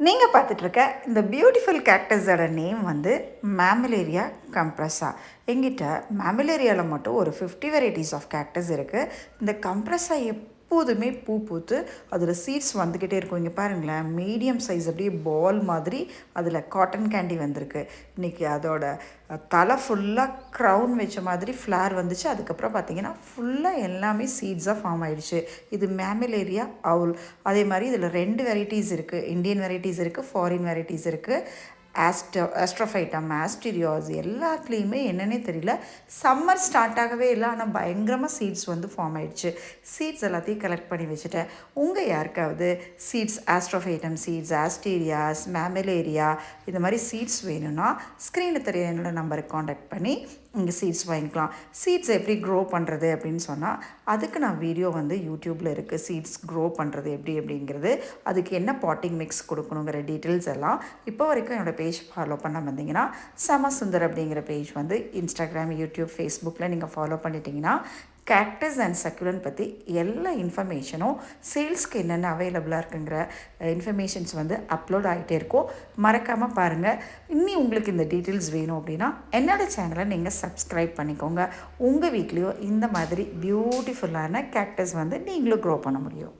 நீங்கள் பார்த்துட்ருக்க இந்த beautiful கேக்டஸோட name வந்து மேமிலேரியா கம்ப்ரஸா. எங்கிட்ட மேமிலேரியாவில் மட்டும் ஒரு 50 வெரைட்டிஸ் ஆஃப் கேக்டஸ் இருக்குது. இந்த கம்ப்ரஸா எப்போதுமே பூ பூத்து அதில் சீட்ஸ் வந்துக்கிட்டே இருக்கும். இங்கே பாருங்களேன், மீடியம் சைஸ் அப்படியே பால் மாதிரி அதில் காட்டன் கேண்டி வந்திருக்கு. இன்றைக்கி அதோட தலை ஃபுல்லாக க்ரௌன் வச்ச மாதிரி ஃப்ளார் வந்துச்சு. அதுக்கப்புறம் பார்த்திங்கன்னா ஃபுல்லாக எல்லாமே சீட்ஸாக ஃபார்ம் ஆகிடுச்சு. இது மேமிலேரியா அவுல். அதே மாதிரி இதில் 2 வெரைட்டிஸ் இருக்குது. இந்தியன் வெரைட்டிஸ் இருக்குது, ஃபாரின் வெரைட்டிஸ் இருக்குது. ஆஸ்ட்ரோஃபைட்டம், ஆஸ்டிரியாஸ் எல்லாத்துலேயுமே என்னன்னே தெரியல, சம்மர் ஸ்டார்ட் ஆகவே இல்லை, ஆனால் பயங்கரமாக சீட்ஸ் வந்து ஃபார்ம் ஆகிடுச்சு. சீட்ஸ் எல்லாத்தையும் கலெக்ட் பண்ணி வச்சுட்டேன். உங்கள் யாருக்காவது சீட்ஸ், ஆஸ்ட்ரோஃபைட்டம் சீட்ஸ், ஆஸ்டீரியாஸ், மேமிலேரியா இந்த மாதிரி சீட்ஸ் வேணும்னா ஸ்க்ரீனில் தெரிய என்னோட நம்பருக்கு காண்டாக்ட் பண்ணி இங்கே சீட்ஸ் வாங்கிக்கலாம். சீட்ஸ் எப்படி க்ரோ பண்ணுறது அப்படின்னு சொன்னால் அதுக்கு நான் வீடியோ வந்து யூடியூப்பில் இருக்குது. சீட்ஸ் க்ரோ பண்ணுறது எப்படி அப்படிங்கிறது, அதுக்கு என்ன பாட்டிங் மிக்ஸ் கொடுக்கணுங்கிற டீட்டெயில்ஸ் எல்லாம் இப்போ வரைக்கும் என்னோடய பேஜ் ஃபாலோ பண்ண வந்தீங்கன்னா சமசுந்தர் அப்படிங்கிற பேஜ் வந்து இன்ஸ்டாகிராம், யூடியூப், ஃபேஸ்புக்கில் நீங்கள் ஃபாலோ பண்ணிட்டீங்கன்னா கேக்டஸ் அண்ட் சக்குலன் பற்றி எல்லா இன்ஃபர்மேஷனும், சேல்ஸ்க்கு என்னென்ன அவைலபிளாக இருக்குங்கிற இன்ஃபர்மேஷன்ஸ் வந்து அப்லோட் ஆகிட்டே இருக்கும். மறக்காமல் பாருங்கள். இன்னும் உங்களுக்கு இந்த டீட்டெயில்ஸ் வேணும் அப்படின்னா என்னோடய சேனலை நீங்கள் சப்ஸ்கிரைப் பண்ணிக்கோங்க. உங்கள் வீட்லேயோ இந்த மாதிரி பியூட்டிஃபுல்லான கேக்டஸ் வந்து நீங்களும் க்ரோ பண்ண முடியும்.